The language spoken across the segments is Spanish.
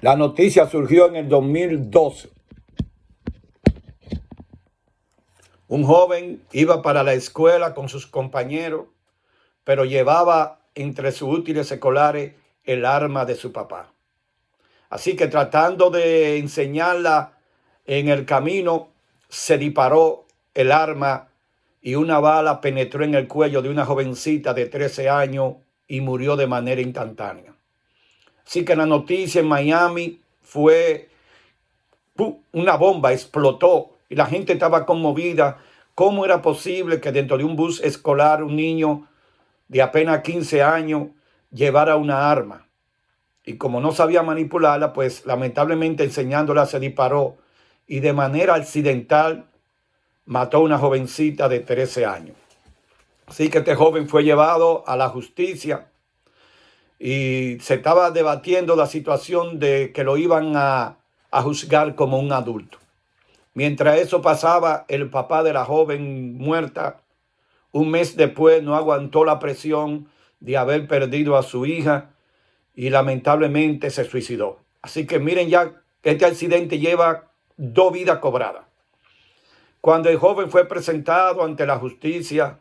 La noticia surgió en el 2012. Un joven iba para la escuela con sus compañeros, pero llevaba entre sus útiles escolares el arma de su papá. Así que tratando de enseñarla en el camino, se disparó el arma y una bala penetró en el cuello de una jovencita de 13 años y murió de manera instantánea. Así que la noticia en Miami fue una bomba, explotó y la gente estaba conmovida. ¿Cómo era posible que dentro de un bus escolar un niño de apenas 15 años llevara una arma? Y como no sabía manipularla, pues lamentablemente enseñándola se disparó y de manera accidental mató a una jovencita de 13 años. Así que este joven fue llevado a la justicia y se estaba debatiendo la situación de que lo iban a juzgar como un adulto. Mientras eso pasaba, el papá de la joven muerta, un mes después, no aguantó la presión de haber perdido a su hija y lamentablemente se suicidó. Así que miren ya, este accidente lleva 2 vidas cobradas. Cuando el joven fue presentado ante la justicia,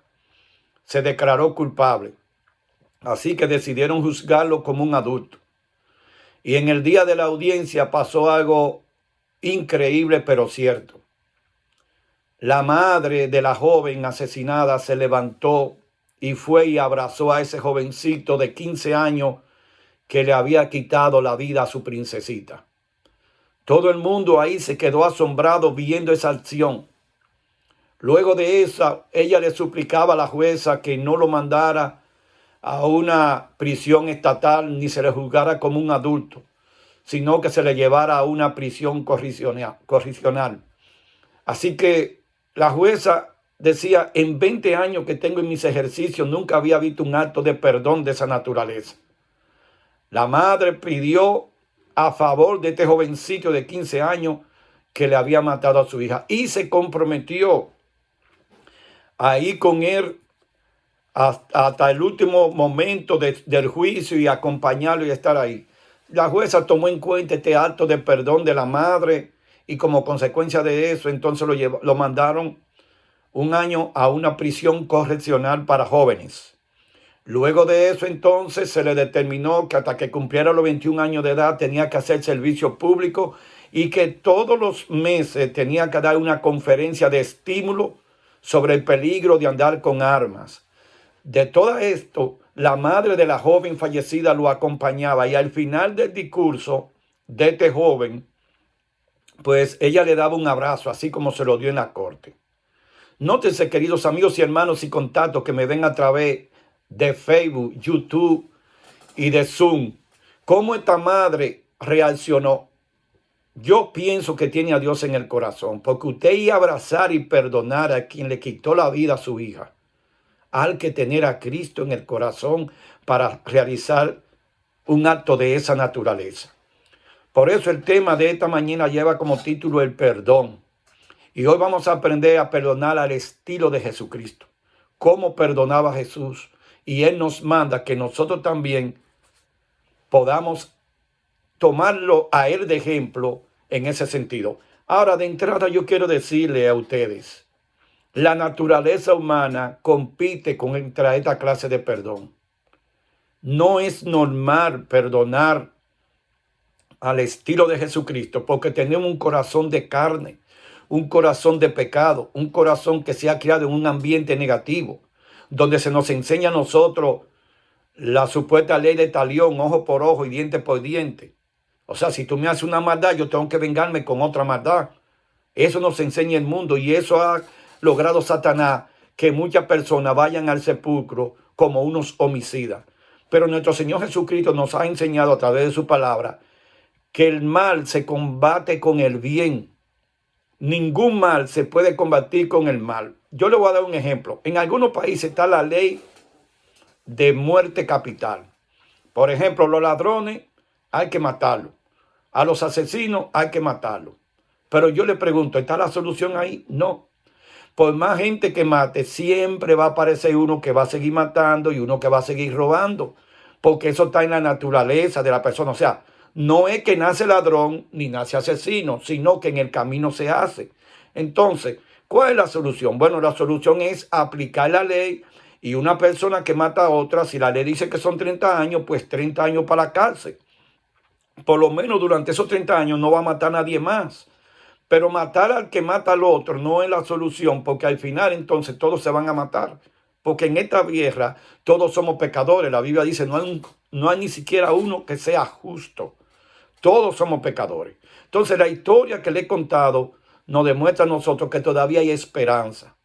se declaró culpable. Así que decidieron juzgarlo como un adulto. Y en el día de la audiencia pasó algo increíble pero cierto. La madre de la joven asesinada se levantó y fue y abrazó a ese jovencito de 15 años que le había quitado la vida a su princesita. Todo el mundo ahí se quedó asombrado viendo esa acción. Luego de eso, ella le suplicaba a la jueza que no lo mandara a una prisión estatal ni se le juzgara como un adulto, sino que se le llevara a una prisión correccional. Así que la jueza decía, en 20 años que tengo en mis ejercicios, nunca había visto un acto de perdón de esa naturaleza. La madre pidió a favor de este jovencito de 15 años que le había matado a su hija y se comprometió a ir con él hasta el último momento del juicio y acompañarlo y estar ahí. La jueza tomó en cuenta este acto de perdón de la madre y como consecuencia de eso, entonces lo mandaron 1 año a una prisión correccional para jóvenes. Luego de eso, entonces, se le determinó que hasta que cumpliera los 21 años de edad tenía que hacer servicio público y que todos los meses tenía que dar una conferencia de estímulo sobre el peligro de andar con armas. De todo esto, la madre de la joven fallecida lo acompañaba y al final del discurso de este joven, pues ella le daba un abrazo, así como se lo dio en la corte. Nótense, queridos amigos y hermanos y contactos que me ven a través de Facebook, YouTube y de Zoom, cómo esta madre reaccionó. Yo pienso que tiene a Dios en el corazón, porque usted iba a abrazar y perdonar a quien le quitó la vida a su hija. Hay que tener a Cristo en el corazón para realizar un acto de esa naturaleza. Por eso el tema de esta mañana lleva como título el perdón. Y hoy vamos a aprender a perdonar al estilo de Jesucristo. Cómo perdonaba Jesús. Y Él nos manda que nosotros también podamos tomarlo a Él de ejemplo en ese sentido. Ahora, de entrada yo quiero decirle a ustedes, la naturaleza humana compite contra esta clase de perdón. No es normal perdonar al estilo de Jesucristo porque tenemos un corazón de carne, un corazón de pecado, un corazón que se ha criado en un ambiente negativo, donde se nos enseña a nosotros la supuesta ley de talión, ojo por ojo y diente por diente. O sea, si tú me haces una maldad, yo tengo que vengarme con otra maldad. Eso nos enseña el mundo y eso ha logrado Satanás, que muchas personas vayan al sepulcro como unos homicidas. Pero nuestro Señor Jesucristo nos ha enseñado a través de su palabra que el mal se combate con el bien. Ningún mal se puede combatir con el mal. Yo le voy a dar un ejemplo. En algunos países está la ley de muerte capital. Por ejemplo, los ladrones hay que matarlos. A los asesinos hay que matarlos. Pero yo le pregunto, ¿está la solución ahí? No. Por más gente que mate, siempre va a aparecer uno que va a seguir matando y uno que va a seguir robando. Porque eso está en la naturaleza de la persona. O sea, No es que nace ladrón ni nace asesino, sino que en el camino se hace. Entonces, ¿cuál es la solución? Bueno, la solución es aplicar la ley, y una persona que mata a otra, si la ley dice que son 30 años, pues 30 años para la cárcel. Por lo menos durante esos 30 años no va a matar a nadie más. Pero matar al que mata al otro no es la solución, porque al final entonces todos se van a matar. Porque en esta tierra todos somos pecadores. La Biblia dice, no hay ni siquiera uno que sea justo. Todos somos pecadores. Entonces la historia que le he contado nos demuestra a nosotros que todavía hay esperanza.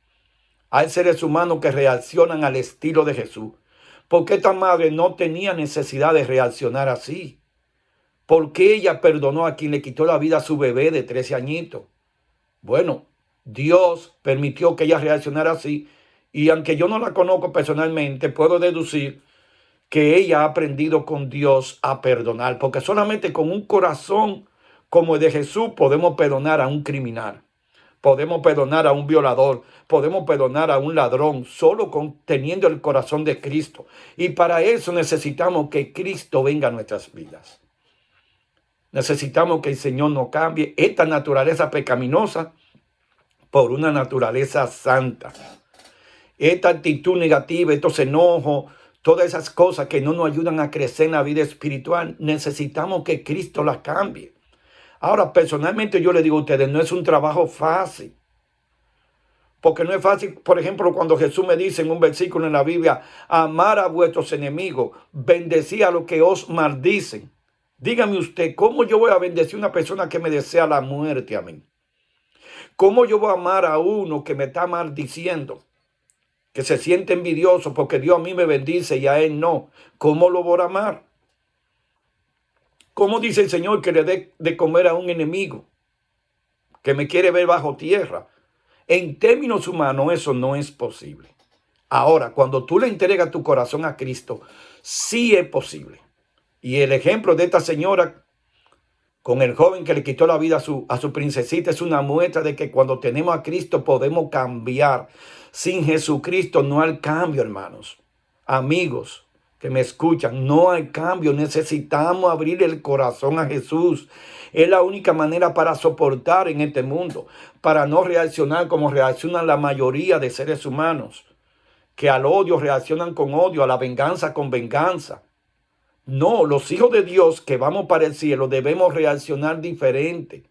Hay seres humanos que reaccionan al estilo de Jesús. Porque esta madre no tenía necesidad de reaccionar así. Porque ella perdonó a quien le quitó la vida a su bebé de 13 añitos. Bueno, Dios permitió que ella reaccionara así. Y aunque yo no la conozco personalmente, puedo deducir que ella ha aprendido con Dios a perdonar. Porque solamente con un corazón como el de Jesús podemos perdonar a un criminal. Podemos perdonar a un violador, podemos perdonar a un ladrón, solo teniendo el corazón de Cristo. Y para eso necesitamos que Cristo venga a nuestras vidas. Necesitamos que el Señor nos cambie esta naturaleza pecaminosa por una naturaleza santa. Esta actitud negativa, estos enojos, todas esas cosas que no nos ayudan a crecer en la vida espiritual, necesitamos que Cristo las cambie. Ahora, personalmente yo le digo a ustedes, no es un trabajo fácil. Porque no es fácil, por ejemplo, cuando Jesús me dice en un versículo en la Biblia, amar a vuestros enemigos, bendecir a los que os maldicen. Dígame usted, ¿cómo yo voy a bendecir a una persona que me desea la muerte a mí? ¿Cómo yo voy a amar a uno que me está maldiciendo? Que se siente envidioso porque Dios a mí me bendice y a él no. ¿Cómo lo voy a amar? ¿Cómo dice el Señor que le dé de comer a un enemigo que me quiere ver bajo tierra? En términos humanos eso no es posible. Ahora, cuando tú le entregas tu corazón a Cristo, sí es posible. Y el ejemplo de esta señora con el joven que le quitó la vida a su princesita es una muestra de que cuando tenemos a Cristo podemos cambiar. Sin Jesucristo no hay cambio, hermanos. Amigos que me escuchan, no hay cambio. Necesitamos abrir el corazón a Jesús. Es la única manera para soportar en este mundo, para no reaccionar como reaccionan la mayoría de seres humanos, que al odio reaccionan con odio, a la venganza con venganza. No, los hijos de Dios que vamos para el cielo debemos reaccionar diferente.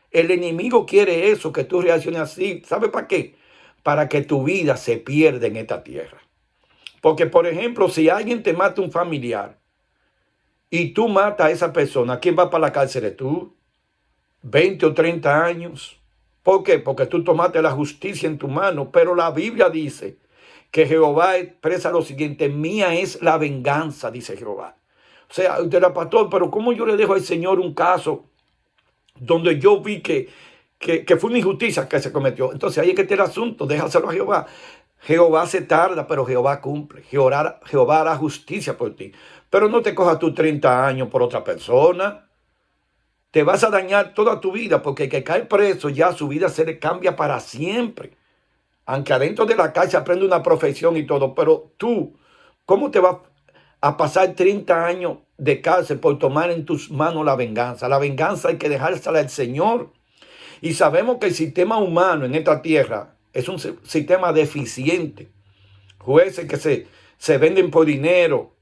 El enemigo quiere eso, que tú reacciones así. ¿Sabe para qué? Para que tu vida se pierda en esta tierra. Porque, por ejemplo, si alguien te mata un familiar y tú matas a esa persona, ¿quién va para la cárcel? ¿Tú? 20 o 30 años. ¿Por qué? Porque tú tomaste la justicia en tu mano. Pero la Biblia dice que Jehová expresa lo siguiente: mía es la venganza, dice Jehová. O sea, usted era pastor, pero ¿cómo yo le dejo al Señor un caso donde yo vi que fue una injusticia que se cometió? Entonces ahí es que está el asunto, déjaselo a Jehová. Jehová se tarda, pero Jehová cumple. Jehová hará justicia por ti. Pero no te cojas tus 30 años por otra persona. Te vas a dañar toda tu vida, porque el que cae preso ya su vida se le cambia para siempre. Aunque adentro de la cárcel aprende una profesión y todo, pero tú, ¿cómo te vas a pasar 30 años de cárcel por tomar en tus manos la venganza? La venganza hay que dejársela al Señor. Y sabemos que el sistema humano en esta tierra es un sistema deficiente. Jueces que se venden por dinero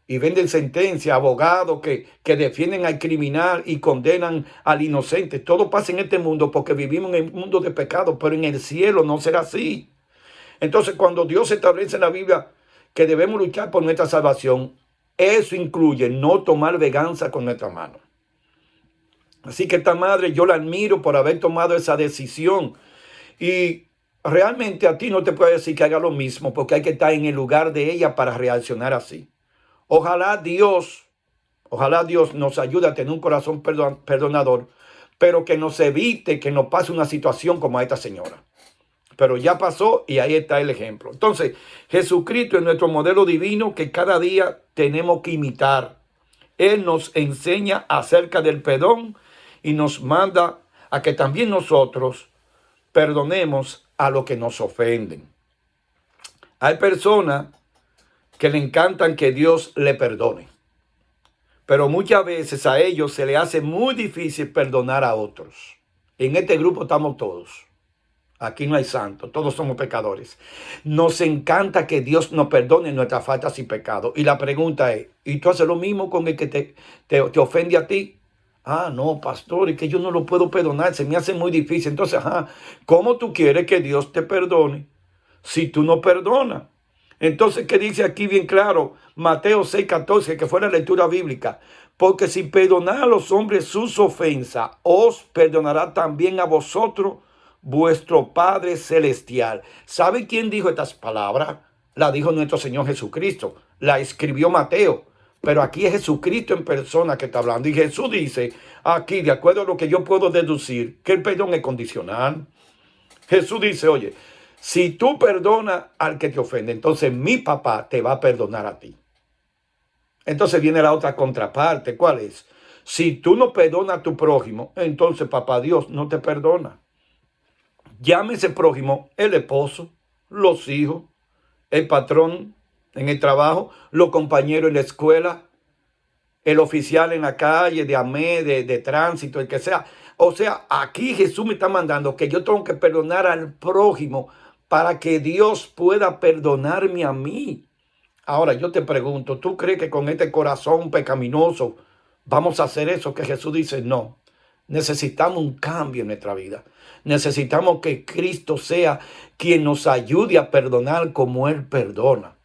y venden sentencias, abogados que defienden al criminal y condenan al inocente. Todo pasa en este mundo porque vivimos en un mundo de pecado, pero en el cielo no será así. Entonces, cuando Dios establece en la Biblia que debemos luchar por nuestra salvación, eso incluye no tomar venganza con nuestra mano. Así que esta madre, yo la admiro por haber tomado esa decisión. Y realmente a ti no te puedo decir que haga lo mismo, porque hay que estar en el lugar de ella para reaccionar así. Ojalá Dios nos ayude a tener un corazón perdonador, pero que nos evite que nos pase una situación como a esta señora. Pero ya pasó y ahí está el ejemplo. Entonces, Jesucristo es nuestro modelo divino que cada día tenemos que imitar. Él nos enseña acerca del perdón y nos manda a que también nosotros perdonemos a los que nos ofenden. Hay personas que le encantan que Dios le perdone. Pero muchas veces a ellos se les hace muy difícil perdonar a otros. En este grupo estamos todos. Aquí no hay santos, todos somos pecadores. Nos encanta que Dios nos perdone nuestras faltas y pecados. Y la pregunta es, ¿y tú haces lo mismo con el que te ofende a ti? Ah, no, pastor, es que yo no lo puedo perdonar, se me hace muy difícil. Entonces, ¿cómo tú quieres que Dios te perdone si tú no perdonas? Entonces, ¿qué dice aquí bien claro? Mateo 6:14, que fue la lectura bíblica. Porque si perdonáis a los hombres sus ofensas, os perdonará también a vosotros vuestro Padre Celestial. ¿Sabe quién dijo estas palabras? La dijo nuestro Señor Jesucristo. La escribió Mateo. Pero aquí es Jesucristo en persona que está hablando. Y Jesús dice aquí, de acuerdo a lo que yo puedo deducir, que el perdón es condicional. Jesús dice, oye, si tú perdonas al que te ofende, entonces mi papá te va a perdonar a ti. Entonces viene la otra contraparte. ¿Cuál es? Si tú no perdonas a tu prójimo, entonces papá Dios no te perdona. Llámese prójimo el esposo, los hijos, el patrón en el trabajo, los compañeros en la escuela, el oficial en la calle, de AME, de tránsito, el que sea. O sea, aquí Jesús me está mandando que yo tengo que perdonar al prójimo para que Dios pueda perdonarme a mí. Ahora yo te pregunto, ¿tú crees que con este corazón pecaminoso vamos a hacer eso que Jesús dice? No. Necesitamos un cambio en nuestra vida. Necesitamos que Cristo sea quien nos ayude a perdonar como Él perdona.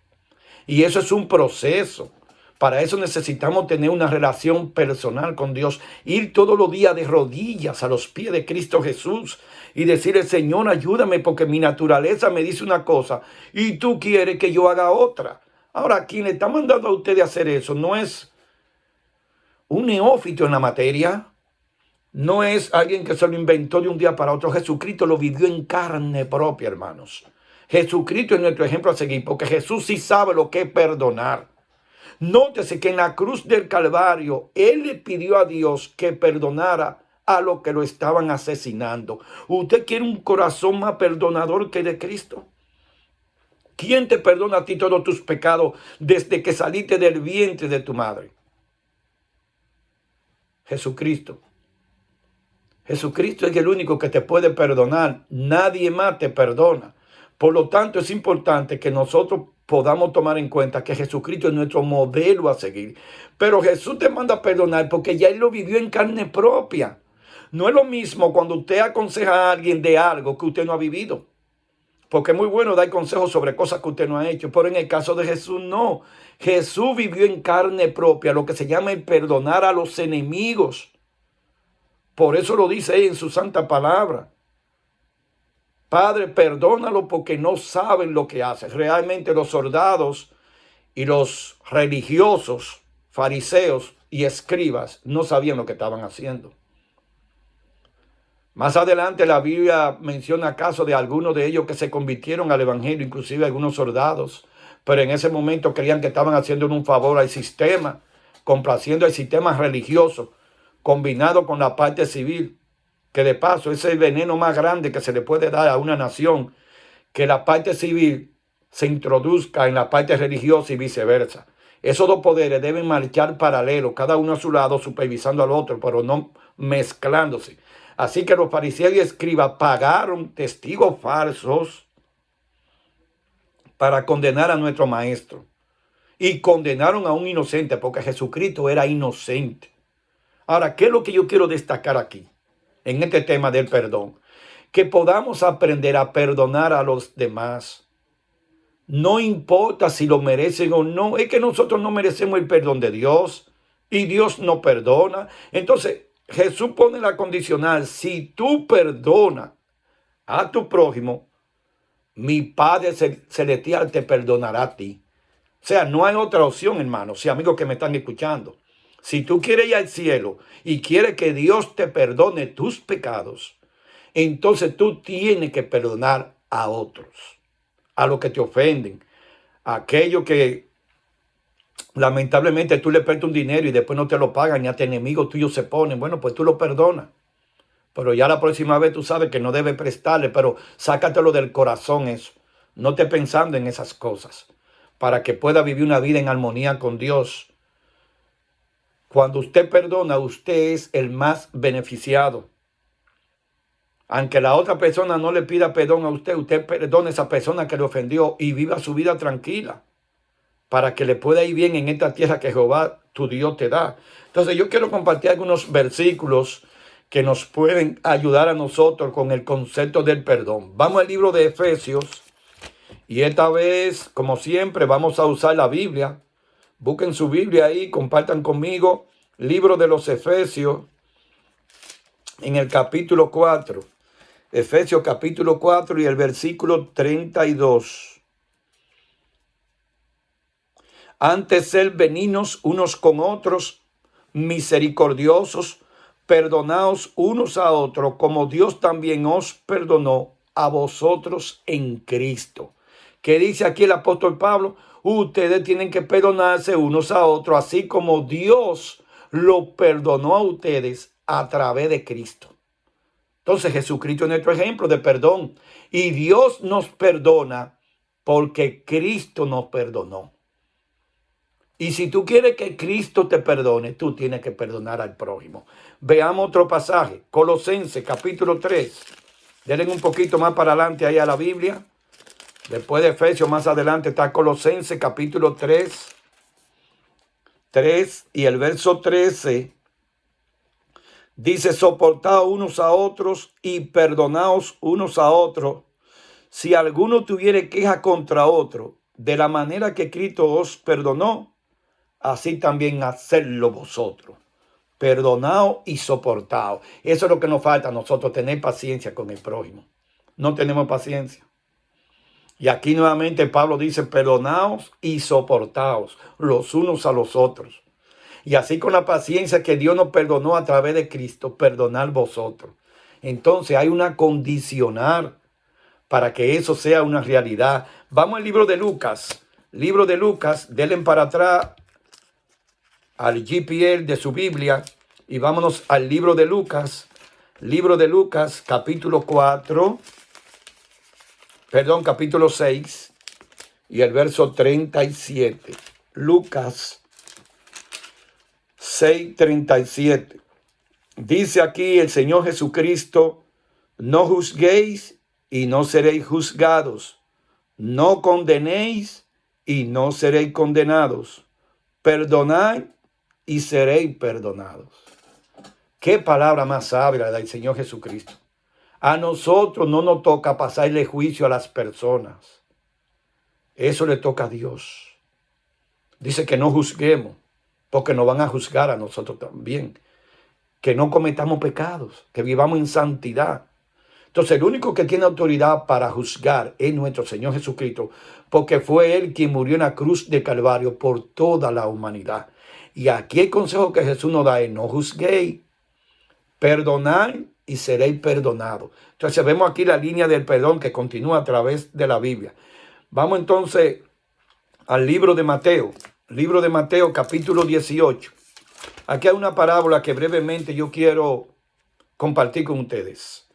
Y eso es un proceso. Para eso necesitamos tener una relación personal con Dios. Ir todos los días de rodillas a los pies de Cristo Jesús y decirle, Señor, ayúdame porque mi naturaleza me dice una cosa y tú quieres que yo haga otra. Ahora, quien le está mandando a ustedes a hacer eso no es un neófito en la materia. No es alguien que se lo inventó de un día para otro. Jesucristo lo vivió en carne propia, hermanos. Jesucristo es nuestro ejemplo a seguir, porque Jesús sí sabe lo que es perdonar. Nótese que en la cruz del Calvario, Él le pidió a Dios que perdonara a los que lo estaban asesinando. ¿Usted quiere un corazón más perdonador que el de Cristo? ¿Quién te perdona a ti todos tus pecados desde que saliste del vientre de tu madre? Jesucristo. Jesucristo es el único que te puede perdonar. Nadie más te perdona. Por lo tanto, es importante que nosotros podamos tomar en cuenta que Jesucristo es nuestro modelo a seguir. Pero Jesús te manda a perdonar porque ya Él lo vivió en carne propia. No es lo mismo cuando usted aconseja a alguien de algo que usted no ha vivido. Porque es muy bueno dar consejos sobre cosas que usted no ha hecho. Pero en el caso de Jesús, no. Jesús vivió en carne propia lo que se llama el perdonar a los enemigos. Por eso lo dice en su santa palabra. Padre, perdónalo porque no saben lo que hacen. Realmente los soldados y los religiosos, fariseos y escribas no sabían lo que estaban haciendo. Más adelante la Biblia menciona casos de algunos de ellos que se convirtieron al evangelio, inclusive algunos soldados, pero en ese momento creían que estaban haciendo un favor al sistema, complaciendo el sistema religioso, combinado con la parte civil, que de paso es el veneno más grande que se le puede dar a una nación, que la parte civil se introduzca en la parte religiosa y viceversa. Esos dos poderes deben marchar paralelos, cada uno a su lado, supervisando al otro, pero no mezclándose. Así que los fariseos y escribas pagaron testigos falsos para condenar a nuestro maestro. Y condenaron a un inocente, porque Jesucristo era inocente. Ahora, ¿qué es lo que yo quiero destacar aquí, en este tema del perdón? Que podamos aprender a perdonar a los demás. No importa si lo merecen o no, es que nosotros no merecemos el perdón de Dios y Dios no perdona. Entonces, Jesús pone la condicional, si tú perdonas a tu prójimo, mi Padre Celestial te perdonará a ti. O sea, no hay otra opción, hermanos y amigos que me están escuchando. Si tú quieres ir al cielo y quieres que Dios te perdone tus pecados, entonces tú tienes que perdonar a otros, a los que te ofenden, a aquellos que lamentablemente tú le prestas un dinero y después no te lo pagan y hasta enemigos tuyos se ponen. Bueno, pues tú lo perdonas. Pero ya la próxima vez tú sabes que no debes prestarle, pero sácatelo del corazón eso. No estés pensando en esas cosas para que puedas vivir una vida en armonía con Dios. Cuando usted perdona, usted es el más beneficiado. Aunque la otra persona no le pida perdón a usted, usted perdone a esa persona que le ofendió y viva su vida tranquila para que le pueda ir bien en esta tierra que Jehová tu Dios te da. Entonces yo quiero compartir algunos versículos que nos pueden ayudar a nosotros con el concepto del perdón. Vamos al libro de Efesios y esta vez, como siempre, vamos a usar la Biblia. Busquen su Biblia ahí, compartan conmigo. Libro de los Efesios en el capítulo 4. Efesios capítulo 4 y el versículo 32. Antes ser benignos unos con otros, misericordiosos, perdonaos unos a otros, como Dios también os perdonó a vosotros en Cristo. ¿Qué dice aquí el apóstol Pablo? Ustedes tienen que perdonarse unos a otros, así como Dios lo perdonó a ustedes a través de Cristo. Entonces Jesucristo es nuestro ejemplo de perdón. Y Dios nos perdona porque Cristo nos perdonó. Y si tú quieres que Cristo te perdone, tú tienes que perdonar al prójimo. Veamos otro pasaje. Colosenses capítulo 3. Denle un poquito más para adelante ahí a la Biblia. Después de Efesios más adelante está Colosenses capítulo 3. 3 y el verso 13. Dice, soportaos unos a otros y perdonaos unos a otros, si alguno tuviere queja contra otro, de la manera que Cristo os perdonó, así también hacedlo vosotros. Perdonaos y soportaos. Eso es lo que nos falta a nosotros, tener paciencia con el prójimo. No tenemos paciencia. Y aquí nuevamente Pablo dice, perdonaos y soportaos los unos a los otros. Y así con la paciencia que Dios nos perdonó a través de Cristo, perdonad vosotros. Entonces hay una condicional para que eso sea una realidad. Vamos al libro de Lucas. Libro de Lucas, denle para atrás al GPL de su Biblia y vámonos al libro de Lucas. Libro de Lucas, capítulo 6 y el verso 37. Lucas 6:37. Dice aquí el Señor Jesucristo, no juzguéis y no seréis juzgados, no condenéis y no seréis condenados, perdonad y seréis perdonados. Qué palabra más sabia del Señor Jesucristo. A nosotros no nos toca pasarle juicio a las personas. Eso le toca a Dios. Dice que no juzguemos, porque nos van a juzgar a nosotros también. Que no cometamos pecados, que vivamos en santidad. Entonces el único que tiene autoridad para juzgar es nuestro Señor Jesucristo, porque fue Él quien murió en la cruz de Calvario por toda la humanidad. Y aquí el consejo que Jesús nos da es, no juzguéis, perdonad y seréis perdonados. Entonces vemos aquí la línea del perdón que continúa a través de la Biblia. Vamos entonces al libro de Mateo. Libro de Mateo, capítulo 18. Aquí hay una parábola que brevemente yo quiero compartir con ustedes.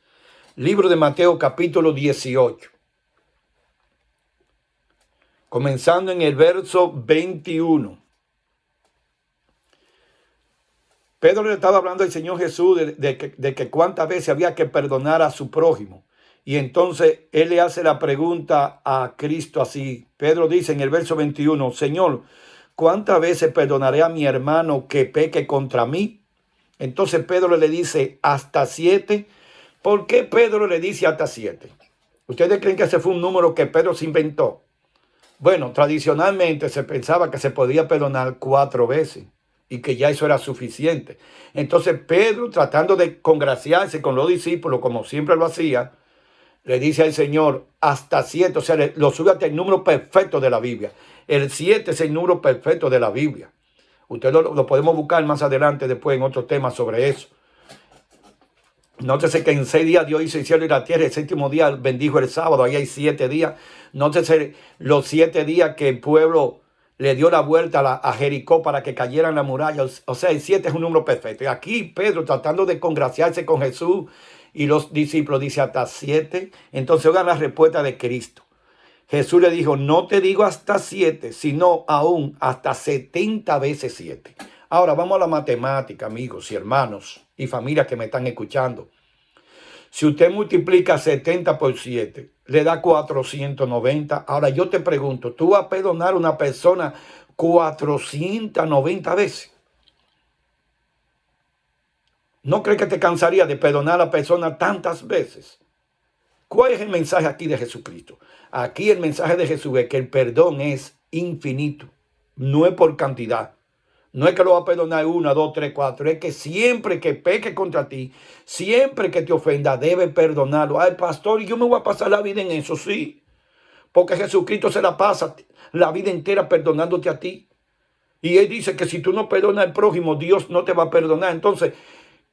Libro de Mateo, capítulo 18. Comenzando en el verso 21. Pedro le estaba hablando al Señor Jesús de que cuántas veces había que perdonar a su prójimo. Y entonces él le hace la pregunta a Cristo así. Pedro dice en el verso 21, Señor, ¿cuántas veces perdonaré a mi hermano que peque contra mí? Entonces Pedro le dice, hasta 7. ¿Por qué Pedro le dice hasta 7? ¿Ustedes creen que ese fue un número que Pedro se inventó? Bueno, tradicionalmente se pensaba que se podía perdonar 4 veces y que ya eso era suficiente. Entonces Pedro, tratando de congraciarse con los discípulos, como siempre lo hacía, le dice al Señor hasta 7, o sea, lo sube hasta el número perfecto de la Biblia. El 7 es el número perfecto de la Biblia. Ustedes lo podemos buscar más adelante después en otro tema sobre eso. Nótese que en 6 días Dios hizo el cielo y la tierra, el 7º día bendijo el sábado, ahí hay 7 días. Nótese los 7 días que el pueblo le dio la vuelta a Jericó para que cayera en la muralla. O sea, el 7 es un número perfecto. Y aquí Pedro, tratando de congraciarse con Jesús y los discípulos, dice hasta 7. Entonces oigan la respuesta de Cristo. Jesús le dijo, no te digo hasta 7, sino aún hasta 70 veces 7. Ahora vamos a la matemática, amigos y hermanos y familias que me están escuchando. Si usted multiplica 70 por 7, le da 490. Ahora yo te pregunto, ¿tú vas a perdonar a una persona 490 veces? ¿No crees que te cansaría de perdonar a la persona tantas veces? ¿Cuál es el mensaje aquí de Jesucristo? Aquí el mensaje de Jesús es que el perdón es infinito, no es por cantidad. No es que lo va a perdonar una, dos, tres, cuatro. Es que siempre que peque contra ti, siempre que te ofenda, debe perdonarlo. Ay, pastor, yo me voy a pasar la vida en eso, sí. Porque Jesucristo se la pasa la vida entera perdonándote a ti. Y él dice que si tú no perdonas al prójimo, Dios no te va a perdonar. Entonces,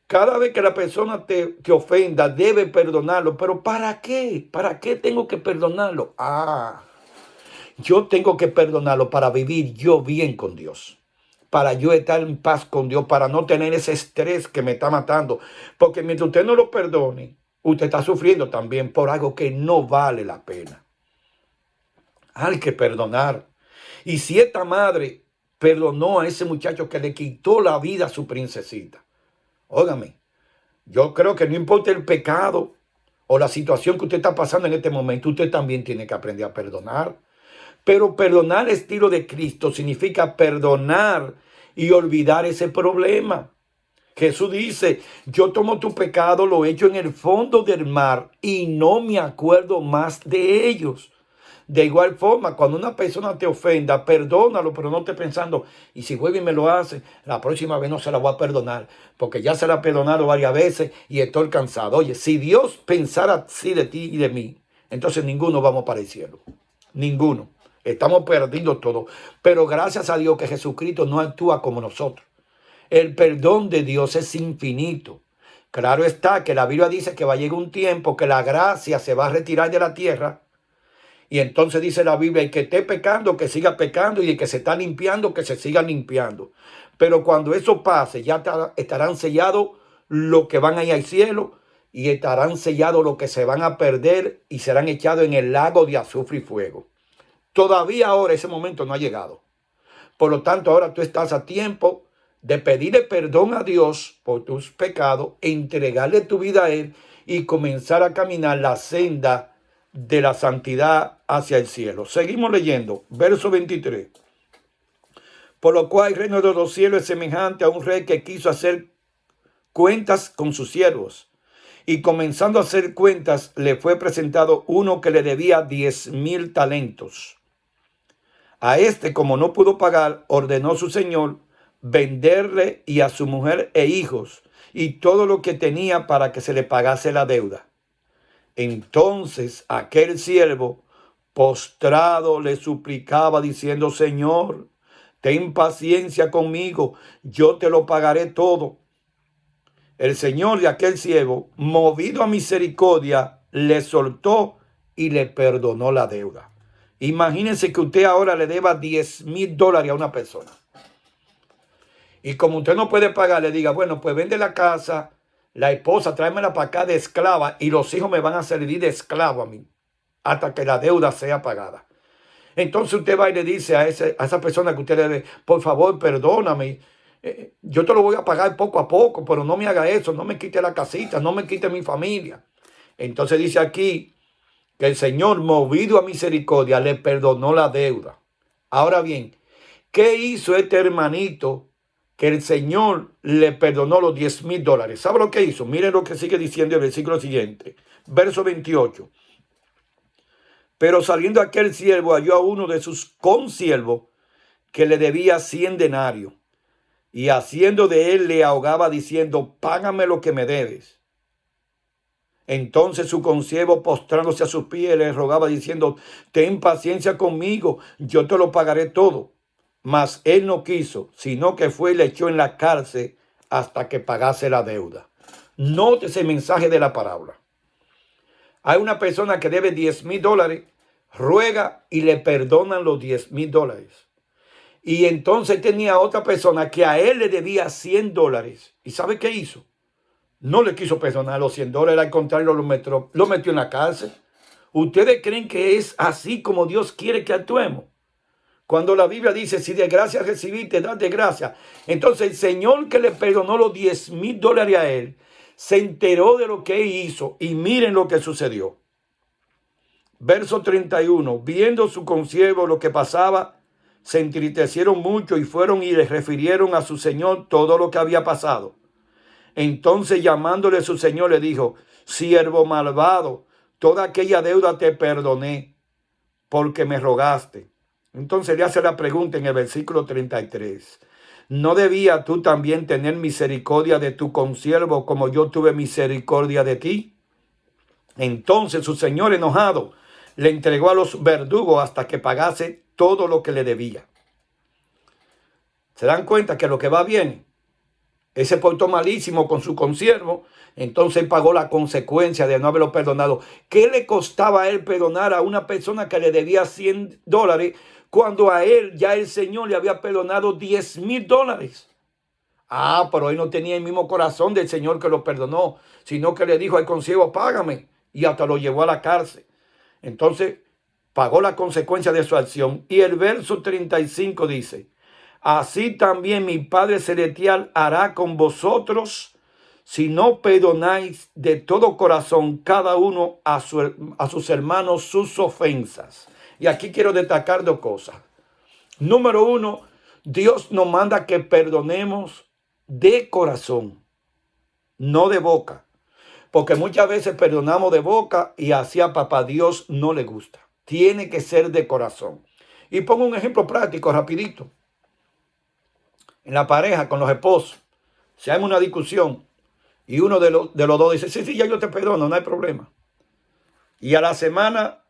cada vez que la persona te ofenda, debe perdonarlo. Pero ¿para qué? ¿Para qué tengo que perdonarlo? Yo tengo que perdonarlo para vivir yo bien con Dios. Para yo estar en paz con Dios, para no tener ese estrés que me está matando. Porque mientras usted no lo perdone, usted está sufriendo también por algo que no vale la pena. Hay que perdonar. Y si esta madre perdonó a ese muchacho que le quitó la vida a su princesita, óigame, yo creo que no importa el pecado o la situación que usted está pasando en este momento, usted también tiene que aprender a perdonar. Pero perdonar al estilo de Cristo significa perdonar y olvidar ese problema. Jesús dice, yo tomo tu pecado, lo echo en el fondo del mar y no me acuerdo más de ellos. De igual forma, cuando una persona te ofenda, perdónalo, pero no estés pensando, y si vuelve y me lo hace, la próxima vez no se la voy a perdonar, porque ya se la ha perdonado varias veces y estoy cansado. Oye, si Dios pensara así de ti y de mí, entonces ninguno vamos para el cielo. Ninguno. Estamos perdiendo todo. Pero gracias a Dios que Jesucristo no actúa como nosotros. El perdón de Dios es infinito. Claro está que la Biblia dice que va a llegar un tiempo que la gracia se va a retirar de la tierra. Y entonces dice la Biblia, el que esté pecando, que siga pecando, y el que se está limpiando, que se siga limpiando. Pero cuando eso pase, ya estarán sellados los que van a ir al cielo y estarán sellados los que se van a perder y serán echados en el lago de azufre y fuego. Todavía ahora ese momento no ha llegado. Por lo tanto, ahora tú estás a tiempo de pedirle perdón a Dios por tus pecados, entregarle tu vida a Él y comenzar a caminar la senda de la santidad hacia el cielo. Seguimos leyendo, verso 23. Por lo cual el reino de los cielos es semejante a un rey que quiso hacer cuentas con sus siervos. Y comenzando a hacer cuentas, le fue presentado uno que le debía 10,000 talentos. A este, como no pudo pagar, ordenó su señor venderle y a su mujer e hijos y todo lo que tenía para que se le pagase la deuda. Entonces aquel siervo postrado le suplicaba diciendo, Señor, ten paciencia conmigo, yo te lo pagaré todo. El señor de aquel siervo, movido a misericordia, le soltó y le perdonó la deuda. Imagínense que usted ahora le deba $10,000 a una persona. Y como usted no puede pagar, le diga, bueno, pues vende la casa, la esposa, tráemela para acá de esclava y los hijos me van a servir de esclavo a mí hasta que la deuda sea pagada. Entonces usted va y le dice a esa persona que usted le debe, por favor, perdóname. Yo te lo voy a pagar poco a poco, pero no me haga eso, no me quite la casita, no me quite mi familia. Entonces dice aquí que el Señor, movido a misericordia, le perdonó la deuda. Ahora bien, ¿qué hizo este hermanito que el Señor le perdonó los $10,000? ¿Sabe lo que hizo? Miren lo que sigue diciendo el versículo siguiente, verso 28. Pero saliendo aquel siervo halló a uno de sus consiervos que le debía 100 denarios. Y haciendo de él le ahogaba diciendo, págame lo que me debes. Entonces su consiervo, postrándose a sus pies, le rogaba diciendo, ten paciencia conmigo, yo te lo pagaré todo. Mas él no quiso, sino que fue y le echó en la cárcel hasta que pagase la deuda. Note ese mensaje de la parábola. Hay una persona que debe $10,000, ruega y le perdonan los $10,000. Y entonces tenía otra persona que a él le debía $100. ¿Y sabe qué hizo? No le quiso perdonar los $100, al contrario, lo metió en la cárcel. ¿Ustedes creen que es así como Dios quiere que actuemos? Cuando la Biblia dice, si de gracia recibiste, dad de gracia. Entonces el Señor que le perdonó los $10,000 a él, se enteró de lo que hizo y miren lo que sucedió. Verso 31, viendo su consiervo lo que pasaba, se entristecieron mucho y fueron y le refirieron a su señor todo lo que había pasado. Entonces llamándole su señor le dijo, siervo malvado, toda aquella deuda te perdoné porque me rogaste. Entonces le hace la pregunta en el versículo 33. ¿No debía tú también tener misericordia de tu consiervo como yo tuve misericordia de ti? Entonces su señor enojado le entregó a los verdugos hasta que pagase todo lo que le debía. ¿Se dan cuenta que lo que va bien? Él se portó malísimo con su consiervo, entonces él pagó la consecuencia de no haberlo perdonado. ¿Qué le costaba a él perdonar a una persona que le debía $100 cuando a él ya el Señor le había perdonado $10,000? Ah, pero él no tenía el mismo corazón del Señor que lo perdonó, sino que le dijo al consiervo, págame, y hasta lo llevó a la cárcel. Entonces pagó la consecuencia de su acción. Y el verso 35 dice, así también mi Padre Celestial hará con vosotros si no perdonáis de todo corazón cada uno a sus hermanos sus ofensas. Y aquí quiero destacar dos cosas. Número uno, Dios nos manda que perdonemos de corazón, no de boca. Porque muchas veces perdonamos de boca y así a papá Dios no le gusta. Tiene que ser de corazón. Y pongo un ejemplo práctico, rapidito. En la pareja, con los esposos, si hay una discusión y uno de los dos dice, sí, ya yo te perdono, no hay problema. Y a la semana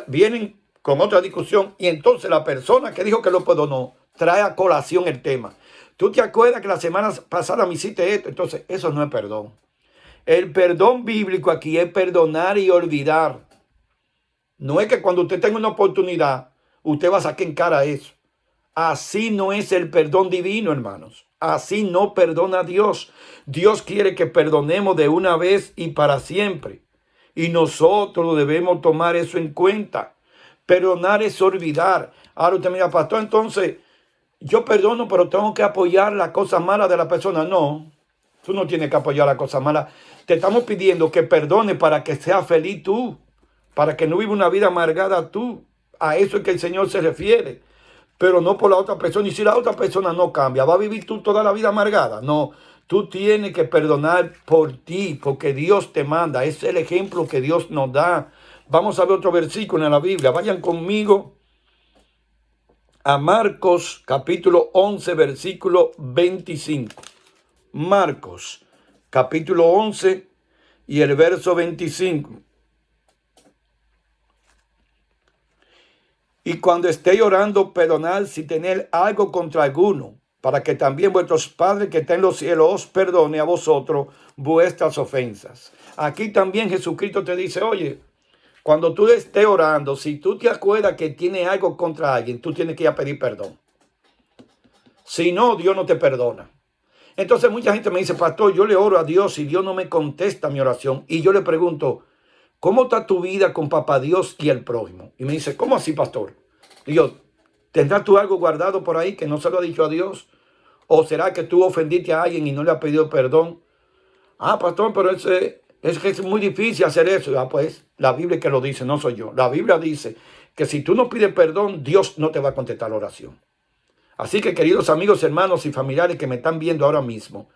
vienen con otra discusión y entonces la persona que dijo que lo perdonó trae a colación el tema. ¿Tú te acuerdas que la semana pasada me hiciste esto? Entonces eso no es perdón. El perdón bíblico aquí es perdonar y olvidar. No es que cuando usted tenga una oportunidad, usted va a sacar en cara eso. Así no es el perdón divino, hermanos. Así no perdona Dios. Dios quiere que perdonemos de una vez y para siempre. Y nosotros debemos tomar eso en cuenta. Perdonar es olvidar. Ahora usted mira, pastor, entonces yo perdono, pero tengo que apoyar la cosa mala de la persona. No, tú no tienes que apoyar la cosa mala. Te estamos pidiendo que perdone para que seas feliz tú, para que no viva una vida amargada tú. A eso es que el Señor se refiere, pero no por la otra persona. Y si la otra persona no cambia, ¿va a vivir tú toda la vida amargada? No, tú tienes que perdonar por ti, porque Dios te manda. Es el ejemplo que Dios nos da. Vamos a ver otro versículo en la Biblia. Vayan conmigo a Marcos capítulo 11, versículo 25. Marcos capítulo 11 y el verso 25. Y cuando estéis orando, perdonad si tenéis algo contra alguno, para que también vuestros padres que están en los cielos os perdone a vosotros vuestras ofensas. Aquí también Jesucristo te dice, oye, cuando tú estés orando, si tú te acuerdas que tienes algo contra alguien, tú tienes que ir a pedir perdón. Si no, Dios no te perdona. Entonces mucha gente me dice, pastor, yo le oro a Dios y Dios no me contesta mi oración. Y yo le pregunto, ¿cómo está tu vida con papá Dios y el prójimo? Y me dice, ¿cómo así, pastor? Y yo, ¿tendrás tú algo guardado por ahí que no se lo ha dicho a Dios? ¿O será que tú ofendiste a alguien y no le has pedido perdón? Ah, pastor, pero es que es muy difícil hacer eso. Ah, pues la Biblia que lo dice, no soy yo. La Biblia dice que si tú no pides perdón, Dios no te va a contestar la oración. Así que, queridos amigos, hermanos y familiares que me están viendo ahora mismo,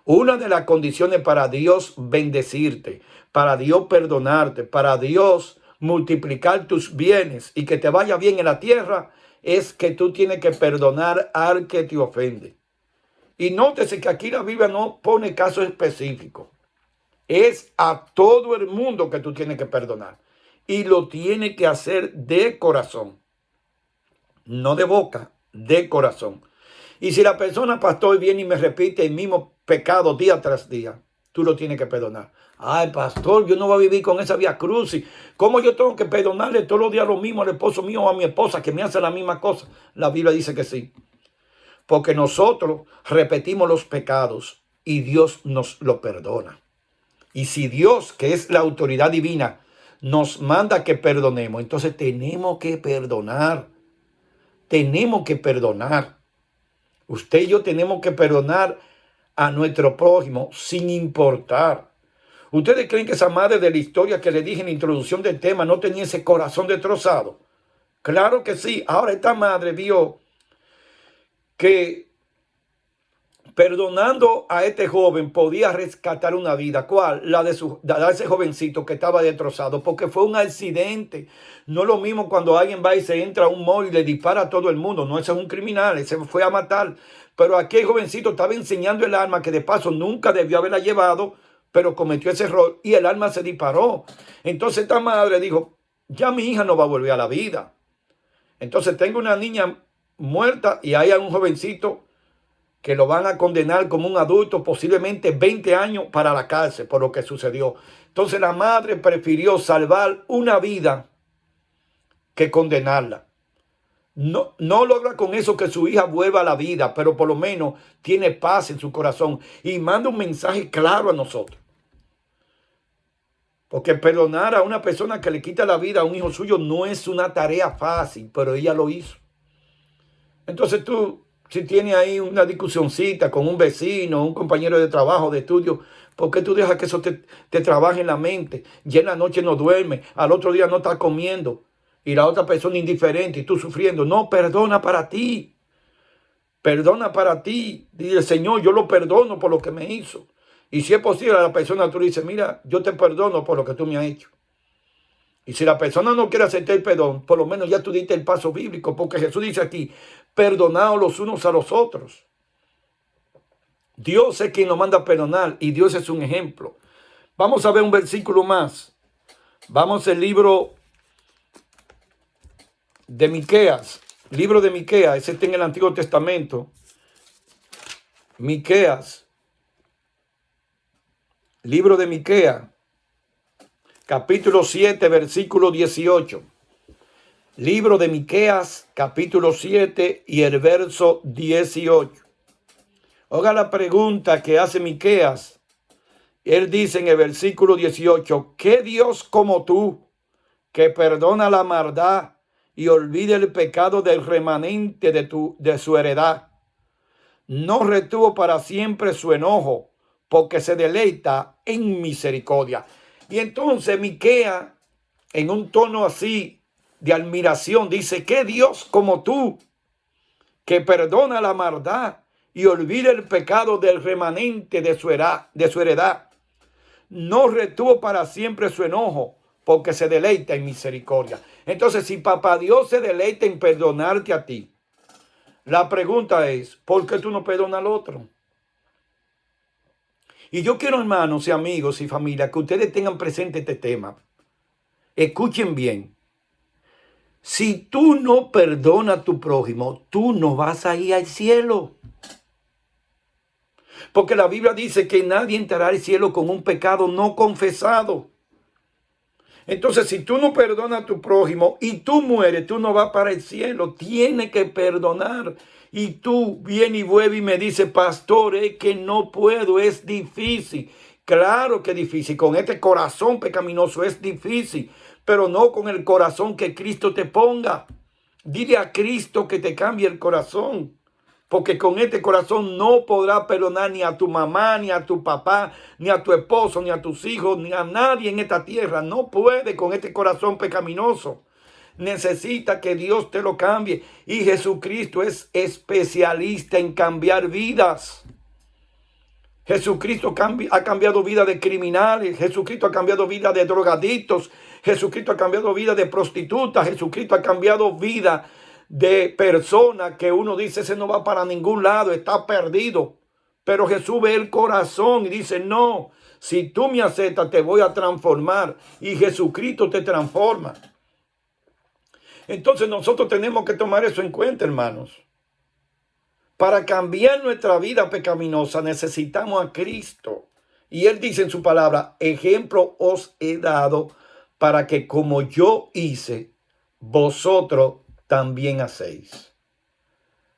una de las condiciones para Dios bendecirte, para Dios perdonarte, para Dios multiplicar tus bienes y que te vaya bien en la tierra, es que tú tienes que perdonar al que te ofende. Y nótese que aquí la Biblia no pone casos específicos. Es a todo el mundo que tú tienes que perdonar. Y lo tienes que hacer de corazón. No de boca, de corazón. Y si la persona, pastor, viene y me repite el mismo pecado día tras día, tú lo tienes que perdonar. Ay, pastor, yo no voy a vivir con esa vía crucis. ¿Cómo yo tengo que perdonarle todos los días lo mismo al esposo mío o a mi esposa que me hace la misma cosa? La Biblia dice que sí. Porque nosotros repetimos los pecados y Dios nos lo perdona. Y si Dios, que es la autoridad divina, nos manda que perdonemos, entonces tenemos que perdonar. tenemos que perdonar. Usted y yo tenemos que perdonar a nuestro prójimo sin importar. ¿Ustedes creen que esa madre de la historia que le dije en la introducción del tema no tenía ese corazón destrozado? Claro que sí. Ahora esta madre vio que perdonando a este joven podía rescatar una vida. ¿Cuál? La de ese jovencito que estaba destrozado, porque fue un accidente. No es lo mismo cuando alguien va y se entra a un mall y le dispara a todo el mundo. No, ese es un criminal, ese fue a matar. Pero aquí el jovencito estaba enseñando el arma que de paso nunca debió haberla llevado, pero cometió ese error y el arma se disparó. Entonces esta madre dijo, ya mi hija no va a volver a la vida. Entonces tengo una niña muerta y hay un jovencito que lo van a condenar como un adulto, posiblemente 20 años para la cárcel por lo que sucedió. Entonces la madre prefirió salvar una vida que condenarla. No logra con eso que su hija vuelva a la vida, pero por lo menos tiene paz en su corazón y manda un mensaje claro a nosotros. Porque perdonar a una persona que le quita la vida a un hijo suyo no es una tarea fácil, pero ella lo hizo. Entonces tú, si tienes ahí una discusioncita con un vecino, un compañero de trabajo, de estudio, ¿por qué tú dejas que eso te trabaje en la mente? Ya en la noche no duermes, al otro día no estás comiendo y la otra persona indiferente y tú sufriendo. No, perdona para ti. Perdona para ti. Dile, Señor, yo lo perdono por lo que me hizo. Y si es posible a la persona tú le dices, mira, yo te perdono por lo que tú me has hecho. Y si la persona no quiere aceptar el perdón, por lo menos ya tú diste el paso bíblico, porque Jesús dice aquí, perdonaos los unos a los otros. Dios es quien nos manda a perdonar y Dios es un ejemplo. Vamos a ver un versículo más. Vamos al libro de Miqueas. Libro de Miqueas, ese está en el Antiguo Testamento. Miqueas. Libro de Miqueas. Capítulo 7, versículo 18. Libro de Miqueas, capítulo 7 y el verso 18. Oiga la pregunta que hace Miqueas. Él dice en el versículo 18, ¿qué Dios como tú, que perdona la maldad y olvida el pecado del remanente de su heredad? No retuvo para siempre su enojo, porque se deleita en misericordia. Y entonces Miqueas, en un tono así de admiración, dice, ¿qué Dios como tú, que perdona la maldad y olvida el pecado del remanente de su heredad? No retuvo para siempre su enojo, porque se deleita en misericordia. Entonces, si papá Dios se deleita en perdonarte a ti, la pregunta es, ¿por qué tú no perdonas al otro? Y yo quiero, hermanos y amigos y familia, que ustedes tengan presente este tema. Escuchen bien. Si tú no perdonas a tu prójimo, tú no vas a ir al cielo. Porque la Biblia dice que nadie entrará al cielo con un pecado no confesado. Entonces, si tú no perdonas a tu prójimo y tú mueres, tú no vas para el cielo. Tienes que perdonar. Y tú vienes y vuelves y me dices, pastor, es que no puedo, es difícil. Claro que es difícil. Con este corazón pecaminoso es difícil. Pero no con el corazón que Cristo te ponga. Dile a Cristo que te cambie el corazón. Porque con este corazón no podrás perdonar ni a tu mamá, ni a tu papá, ni a tu esposo, ni a tus hijos, ni a nadie en esta tierra. No puede con este corazón pecaminoso. Necesita que Dios te lo cambie. Y Jesucristo es especialista en cambiar vidas. Jesucristo ha cambiado vida de criminales. Jesucristo ha cambiado vida de drogadictos. Jesucristo ha cambiado vida de prostitutas. Jesucristo ha cambiado vida de personas que uno dice, ese no va para ningún lado, está perdido. Pero Jesús ve el corazón y dice, no, si tú me aceptas, te voy a transformar. Y Jesucristo te transforma. Entonces nosotros tenemos que tomar eso en cuenta, hermanos. Para cambiar nuestra vida pecaminosa necesitamos a Cristo. Y Él dice en su palabra, ejemplo os he dado para que como yo hice, vosotros también hacéis.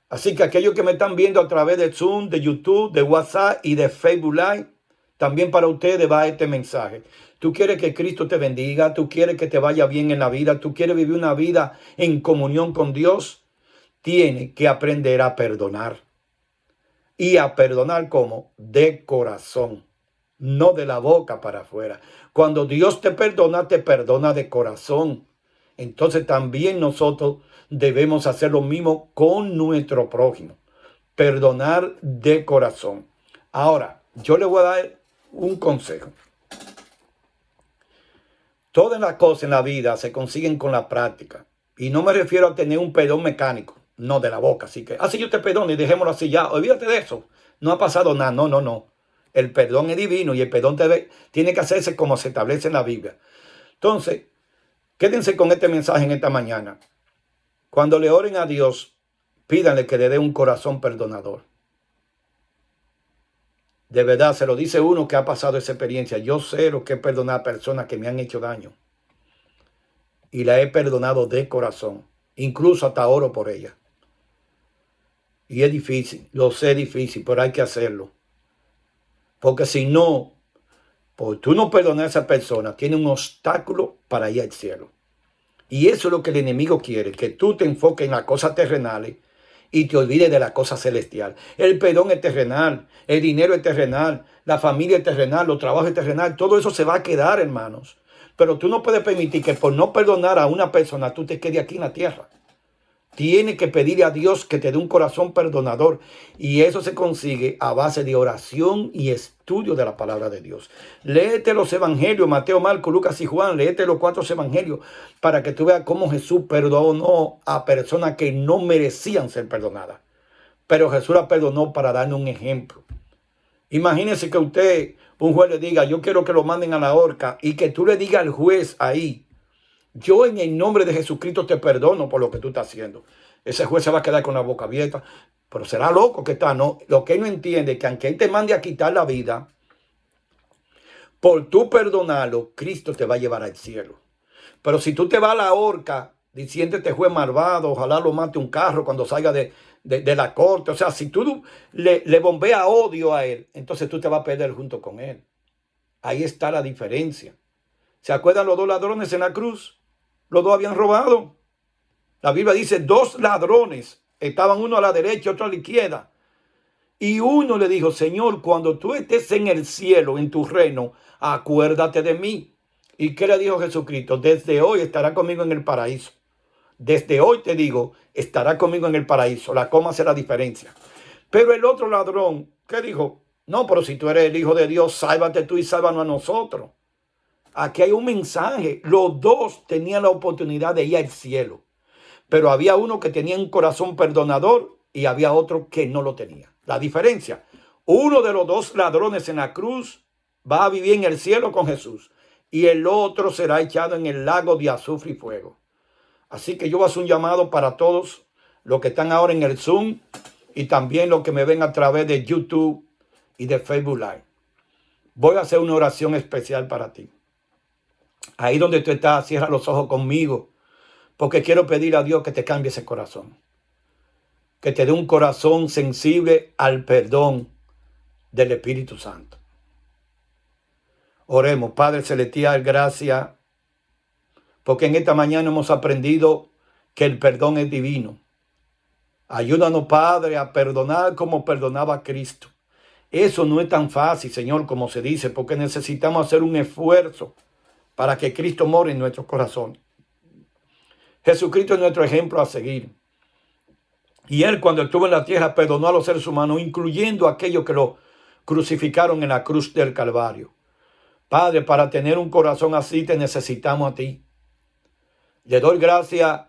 Así que aquellos que me están viendo a través de Zoom, de YouTube, de WhatsApp y de Facebook Live, también para ustedes va este mensaje. Tú quieres que Cristo te bendiga, tú quieres que te vaya bien en la vida, tú quieres vivir una vida en comunión con Dios. tiene que aprender a perdonar. Y a perdonar como de corazón, no de la boca para afuera. Cuando Dios te perdona de corazón. Entonces también nosotros debemos hacer lo mismo con nuestro prójimo. Perdonar de corazón. Ahora, yo le voy a dar un consejo. Todas las cosas en la vida se consiguen con la práctica. Y no me refiero a tener un perdón mecánico, no de la boca. Así que, así yo te perdono y dejémoslo así ya. Olvídate de eso. No ha pasado nada. No, no, no. El perdón es divino y el perdón tiene que hacerse como se establece en la Biblia. Entonces, quédense con este mensaje en esta mañana. Cuando le oren a Dios, pídanle que le dé un corazón perdonador. De verdad, se lo dice uno que ha pasado esa experiencia. Yo sé lo que es perdonar a personas que me han hecho daño. Y la he perdonado de corazón. Incluso hasta oro por ella. Y es difícil, lo sé difícil, pero hay que hacerlo. Porque si no, por tú no perdonar a esa persona, tiene un obstáculo para ir al cielo. Y eso es lo que el enemigo quiere, que tú te enfoques en las cosas terrenales y te olvides de la cosa celestial. El perdón es terrenal, el dinero es terrenal, la familia es terrenal, los trabajos es terrenal, todo eso se va a quedar, hermanos. Pero tú no puedes permitir que por no perdonar a una persona tú te quedes aquí en la tierra. Tienes que pedirle a Dios que te dé un corazón perdonador. Y eso se consigue a base de oración y estudio de la palabra de Dios. Léete los evangelios, Mateo, Marcos, Lucas y Juan. Léete los 4 evangelios para que tú veas cómo Jesús perdonó a personas que no merecían ser perdonadas. Pero Jesús la perdonó para darnos un ejemplo. Imagínese que usted, un juez le diga, yo quiero que lo manden a la horca, y que tú le digas al juez ahí, yo en el nombre de Jesucristo te perdono por lo que tú estás haciendo. Ese juez se va a quedar con la boca abierta. Pero será loco que está, ¿no? Lo que él no entiende es que aunque él te mande a quitar la vida, por tú perdonarlo, Cristo te va a llevar al cielo. Pero si tú te vas a la horca diciendo este juez malvado, ojalá lo mate un carro cuando salga de la corte. O sea, si tú le bombeas odio a él, entonces tú te vas a perder junto con él. Ahí está la diferencia. ¿Se acuerdan los 2 ladrones en la cruz? Los 2 habían robado. La Biblia dice 2 ladrones. Estaban uno a la derecha y otro a la izquierda. Y uno le dijo, Señor, cuando tú estés en el cielo, en tu reino, acuérdate de mí. ¿Y qué le dijo Jesucristo? Desde hoy estará conmigo en el paraíso. Desde hoy te digo, estará conmigo en el paraíso. La coma hace la diferencia. Pero el otro ladrón, ¿qué dijo? No, pero si tú eres el Hijo de Dios, sálvate tú y sálvanos a nosotros. Aquí hay un mensaje. Los 2 tenían la oportunidad de ir al cielo. Pero había uno que tenía un corazón perdonador y había otro que no lo tenía. La diferencia. Uno de los 2 ladrones en la cruz va a vivir en el cielo con Jesús. Y el otro será echado en el lago de azufre y fuego. Así que yo voy a hacer un llamado para todos los que están ahora en el Zoom y también los que me ven a través de YouTube y de Facebook Live. Voy a hacer una oración especial para ti. Ahí donde tú estás, cierra los ojos conmigo, porque quiero pedir a Dios que te cambie ese corazón, que te dé un corazón sensible al perdón del Espíritu Santo. Oremos. Padre Celestial, gracias, porque en esta mañana hemos aprendido que el perdón es divino. Ayúdanos, Padre, a perdonar como perdonaba Cristo. Eso no es tan fácil, Señor, como se dice, porque necesitamos hacer un esfuerzo para que Cristo more en nuestros corazones. Jesucristo es nuestro ejemplo a seguir. Y Él, cuando estuvo en la tierra, perdonó a los seres humanos, incluyendo a aquellos que lo crucificaron en la cruz del Calvario. Padre, para tener un corazón así te necesitamos a ti. Le doy gracias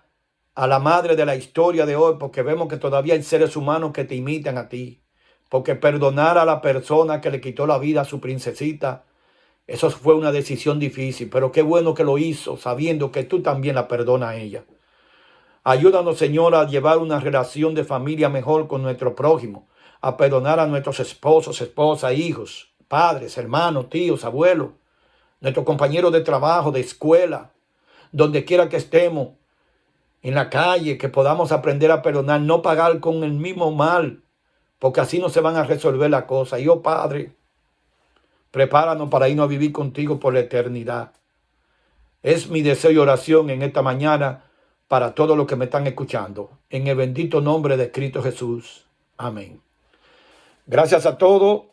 a la madre de la historia de hoy, porque vemos que todavía hay seres humanos que te imitan a ti. Porque perdonar a la persona que le quitó la vida a su princesita, eso fue una decisión difícil, pero qué bueno que lo hizo, sabiendo que tú también la perdonas a ella. Ayúdanos, Señor, a llevar una relación de familia mejor con nuestro prójimo, a perdonar a nuestros esposos, esposas, hijos, padres, hermanos, tíos, abuelos, nuestros compañeros de trabajo, de escuela, donde quiera que estemos, en la calle, que podamos aprender a perdonar, no pagar con el mismo mal, porque así no se van a resolver las cosas. Y oh Padre, prepáranos para irnos a vivir contigo por la eternidad. Es mi deseo y oración en esta mañana para todos los que me están escuchando. En el bendito nombre de Cristo Jesús. Amén. Gracias a todos.